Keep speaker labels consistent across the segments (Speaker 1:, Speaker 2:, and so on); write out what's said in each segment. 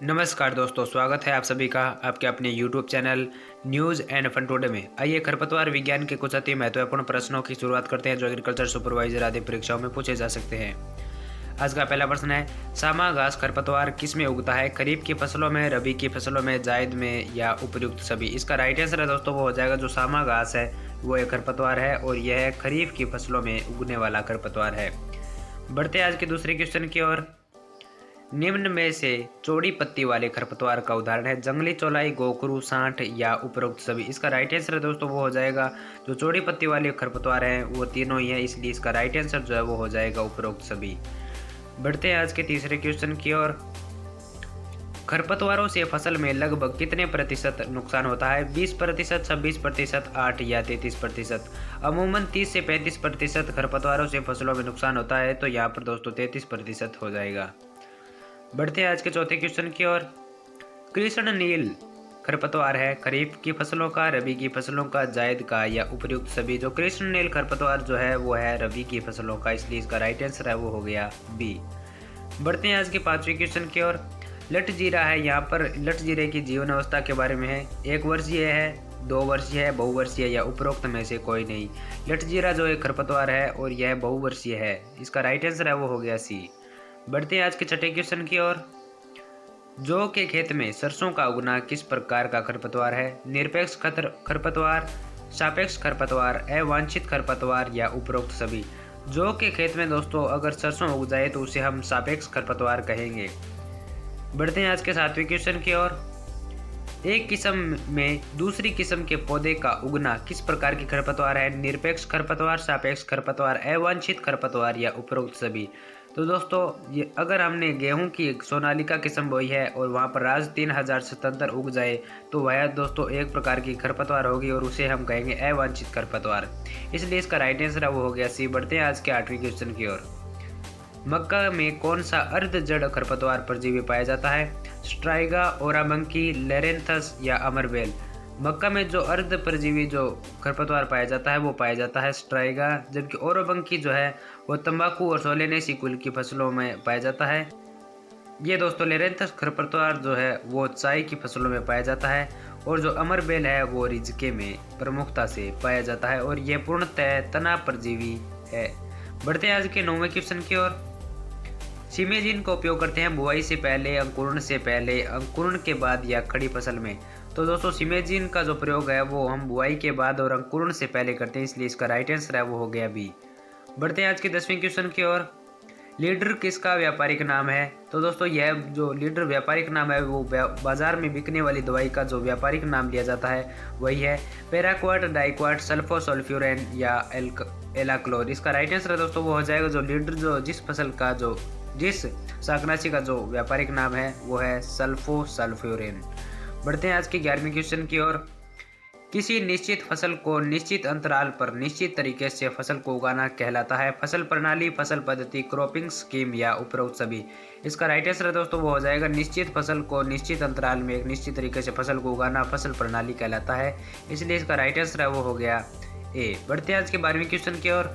Speaker 1: नमस्कार दोस्तों, स्वागत है आप सभी का आपके अपने YouTube channel news and fun today में। आइए खरपतवार विज्ञान के कुछ अति महत्वपूर्ण प्रश्नों की शुरुआत करते हैं जो एग्रीकल्चर सुपरवाइजर आदि परीक्षाओं में पूछे जा सकते हैं। आज का पहला प्रश्न है, सामा घास खरपतवार किस में उगता है? खरीफ की फसलों में, रबी की फसलों में, जायद में या उपर्युक्त सभी? इसका राइट आंसर है दोस्तों वो हो जाएगा जो सामा घास है वो एक खरपतवार है और यह खरीफ की फसलों में उगने वाला खरपतवार है। बढ़ते आज के दूसरे क्वेश्चन की ओर। निम्न में से चौड़ी पत्ती वाले खरपतवार का उदाहरण है? जंगली चौलाई, गोखरू, सांठ या उपरोक्त सभी? इसका राइट आंसर है दोस्तों वो हो जाएगा जो चौड़ी पत्ती वाले खरपतवार हैं वो तीनों ही हैं, इसलिए इसका राइट आंसर जो है वो हो जाएगा उपरोक्त सभी। बढ़ते हैं आज के तीसरे क्वेश्चन की ओर। खरपतवारों से फसल में लगभग कितने प्रतिशत नुकसान होता है? 20%, 26%, 8 या 33%? अमूमन 30 से 35% खरपतवारों से फसलों में नुकसान होता है, तो यहाँ पर दोस्तों 33% हो जाएगा। बढ़ते हैं आज के चौथे क्वेश्चन की ओर। कृष्ण नील खरपतवार है खरीफ की फसलों का, रबी की फसलों का, जायद का या उपर्युक्त सभी? जो कृष्ण नील खरपतवार जो है वो है रबी की फसलों का, इसलिए इसका राइट आंसर है वो हो गया बी। बढ़ते हैं आज के पांचवें क्वेश्चन की ओर। लट जीरा है, यहाँ पर लट जीरे की जीवन अवस्था के बारे में है। 1 वर्षीय है, 2 वर्षीय है, बहुवर्षीय या उपरोक्त में से कोई नहीं? लट जीरा जो एक खरपतवार है और यह बहुवर्षीय है, इसका राइट आंसर है वो हो गया सी। बढ़ते हैं आज के छठे क्वेश्चन की ओर। जौ के खेत में सरसों का उगना किस प्रकार का खरपतवार है? निरपेक्ष खरपतवार, सापेक्ष खरपतवार, अवांछित खरपतवार या उपरोक्त सभी? जौ के खेत में दोस्तों अगर सरसों उग जाए तो उसे हम सापेक्ष खरपतवार कहेंगे। बढ़ते हैं आज के सातवें क्वेश्चन की ओर। एक किस्म में दूसरी किस्म के पौधे का उगना किस प्रकार की खरपतवार है? निरपेक्ष खरपतवार, सापेक्ष खरपतवार, अवांछित खरपतवार या उपरोक्त सभी? तो दोस्तों ये अगर हमने गेहूं की सोनालिका किस्म बोई है और वहां पर राज 3077 उग जाए तो वह दोस्तों एक प्रकार की खरपतवार होगी और उसे हम कहेंगे अवांछित खरपतवार, इसलिए इसका राइट आंसर वो हो गया सी। बढ़ते हैं आज के आठवीं क्वेश्चन की ओर। मक्का में कौन सा अर्ध जड़ खरपतवार परजीवी पाया जाता है? स्ट्राइगा, ओराबंकी, लेरेंथस या अमरबेल? मक्का में जो अर्ध परजीवी जो खरपतवार पाया जाता है वो पाया जाता है स्ट्राइगा, जबकि ओराबंकी जो है वो तंबाकू और सोलेनेसी कुल की फसलों में पाया जाता है। ये दोस्तों लेरेंथस खरपतवार जो है वो चाय की फसलों में पाया जाता है और जो अमरबेल है वो रिजके में प्रमुखता से पाया जाता है और यह पूर्णतः तना परजीवी है। बढ़ते हैं आज के 9वें क्वेश्चन की ओर। सीमेजिन का उपयोग करते हैं बुआई से पहले, अंकुरण से पहले, अंकुरण के बाद या खड़ी फसल में? तो दोस्तों सीमेजिन का जो प्रयोग है वो हम बुआई के बाद और अंकुरण से पहले करते हैं, इसलिए इसका राइट आंसर है वो हो गया बी। बढ़ते हैं आज के 10वें क्वेश्चन की ओर। लीडर किसका व्यापारिक नाम है? तो दोस्तों यह जो लीडर व्यापारिक नाम है वो बाजार में बिकने वाली दवाई का जो व्यापारिक नाम लिया जाता है वही है पैराक्वाट, डाइक्वाट, सल्फोसल्फ्यूरेन या एलाक्लोर? इसका राइट आंसर है दोस्तों वो हो जाएगा जो लीडर जो जिस शाकनाशी का जो व्यापारिक नाम है वो है सल्फोसल्फ्यूरेन। बढ़ते हैं आज के 11वें क्वेश्चन की ओर। किसी निश्चित फसल को निश्चित अंतराल पर निश्चित तरीके से फसल को उगाना कहलाता है? फसल प्रणाली, फसल पद्धति, क्रॉपिंग स्कीम या उपरोक्त सभी? इसका राइट आंसर है दोस्तों वो हो जाएगा निश्चित फसल को निश्चित अंतराल में एक निश्चित तरीके से फसल को उगाना फसल प्रणाली कहलाता है, इसलिए इसका राइट आंसर है वो हो गया ए। बढ़ते हैं आज के 12वें क्वेश्चन की ओर।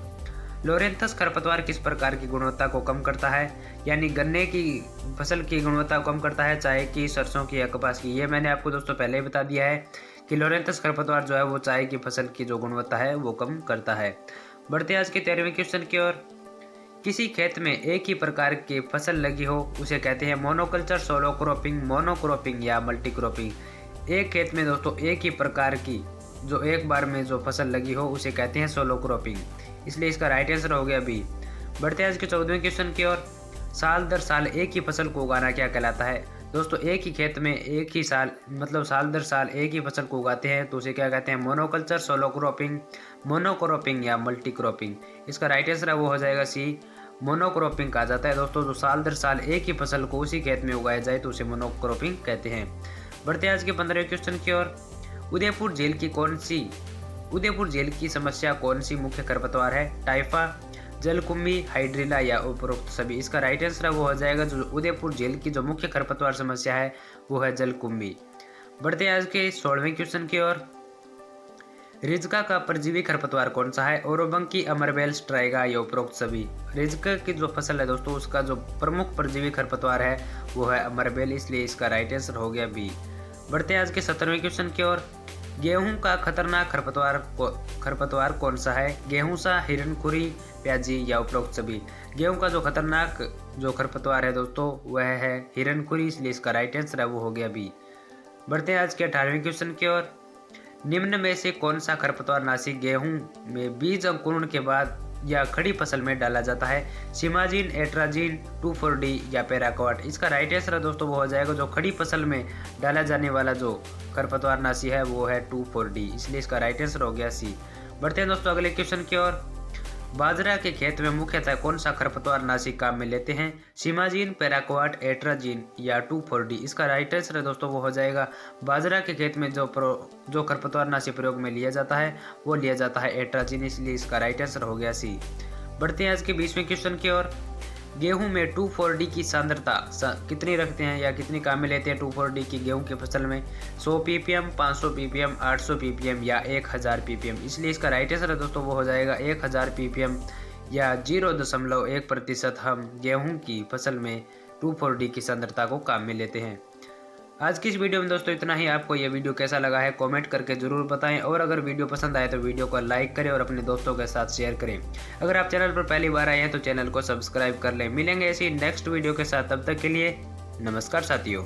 Speaker 1: लोरेंथस खरपतवार किस प्रकार की गुणवत्ता को कम करता है? यानी गन्ने की फसल की गुणवत्ता को कम करता है, चाय की, सरसों की या कपास की? ये मैंने आपको दोस्तों पहले ही बता दिया है कि लोरेंथस खरपतवार जो है वो चाय की फसल की जो गुणवत्ता है वो कम करता है। बढ़ते हैं आज के 13वें क्वेश्चन की ओर। किसी खेत में एक ही प्रकार की फसल लगी हो उसे कहते हैं मोनोकल्चर, सोलो क्रॉपिंग, मोनोक्रॉपिंग या मल्टी क्रॉपिंग? एक खेत में दोस्तों एक ही प्रकार की जो एक बार में जो फसल लगी हो उसे कहते हैं सोलो क्रॉपिंग, इसलिए इसका राइट आंसर हो गया बी। बढ़ते हैं आज के 14वें क्वेश्चन की ओर। साल दर साल एक ही फसल को उगाना क्या कहलाता है? दोस्तों एक ही खेत में एक ही साल मतलब साल दर साल एक ही फसल को उगाते हैं तो उसे क्या कहते हैं? मोनोकल्चर, सोलो क्रॉपिंग, मोनोक्रॉपिंग या मल्टी क्रॉपिंग? इसका राइट आंसर है वो हो जाएगा सी, मोनोक्रॉपिंग कहा जाता है दोस्तों। जो साल दर साल एक ही फसल को उसी खेत में उगाया जाए तो उसे मोनोक्रॉपिंग कहते हैं। बढ़ते हैं आज के 15वें क्वेश्चन की ओर। उदयपुर झील की समस्या कौन सी मुख्य खरपतवार है? टाइफा, जलकुंभी, हाइड्रिला या उपरोक्त सभी? इसका राइट आंसर है वो हो जाएगा जो उदयपुर झील की जो मुख्य खरपतवार समस्या है वो है जलकुंभी। बढ़ते हैं आज के 16वें क्वेश्चन की ओर। रिज्का का परजीवी खरपतवार कौन सा है? ओरोबंकी, अमरबेल, स्ट्राइगा या उपरोक्त सभी? रिज्का की जो फसल है दोस्तों उसका जो प्रमुख परजीवी खरपतवार है वो है अमरबेल, इसलिए इसका राइट आंसर हो गया बी। बढ़ते हैं आज के 17वें क्वेश्चन की ओर। गेहूं का खतरनाक खरपतवार कौन सा है? गेहूंसा, हिरनखुरी, प्याजी या उपरोक्त सभी? गेहूं का जो खतरनाक जो खरपतवार है दोस्तों वह है हिरनखुरी, इसलिए इसका राइट आंसर है वो हो गया बी। बढ़ते हैं आज के 18वें क्वेश्चन की ओर। निम्न में से कौन सा खरपतवार नाशी गेहूं में बीज अंकुरण के बाद या खड़ी फसल में डाला जाता है? सिमाजीन, एट्राजीन, 2,4-D या पैराक्वाट? इसका राइट आंसर है दोस्तों वो हो जाएगा जो खड़ी फसल में डाला जाने वाला जो खरपतवार नाशी है वो है 2,4-D, इसलिए इसका राइट आंसर हो गया सी। बढ़ते हैं दोस्तों अगले क्वेश्चन की ओर। बाजरा के खेत में मुख्यतः कौन सा खरपतवार नाशी काम में लेते हैं? सिमाजीन, पैराक्वाट, एट्राजीन या 2,4-D? इसका राइट आंसर है दोस्तों वो हो जाएगा बाजरा के खेत में जो खरपतवार नाशी प्रयोग में लिया जाता है वो लिया जाता है एट्राजीन, इसलिए इसका राइट आंसर हो गया सी। बढ़ते हैं आज के 20वें क्वेश्चन की ओर। गेहूं में 2,4-D की सांद्रता कितनी रखते हैं या कितनी काम में लेते हैं 2,4-D की गेहूं की फसल में? 100 ppm, 500 ppm, 800 ppm या 1000 ppm? इसलिए इसका राइट आंसर है दोस्तों वो हो जाएगा 1000 ppm या 0.1% हम गेहूं की फसल में 2,4-D की सांद्रता को काम में लेते हैं। आज की इस वीडियो में दोस्तों इतना ही। आपको यह वीडियो कैसा लगा है कमेंट करके जरूर बताएं, और अगर वीडियो पसंद आए तो वीडियो को लाइक करें और अपने दोस्तों के साथ शेयर करें। अगर आप चैनल पर पहली बार आए हैं तो चैनल को सब्सक्राइब कर लें। मिलेंगे ऐसी नेक्स्ट वीडियो के साथ, तब तक के लिए नमस्कार साथियों।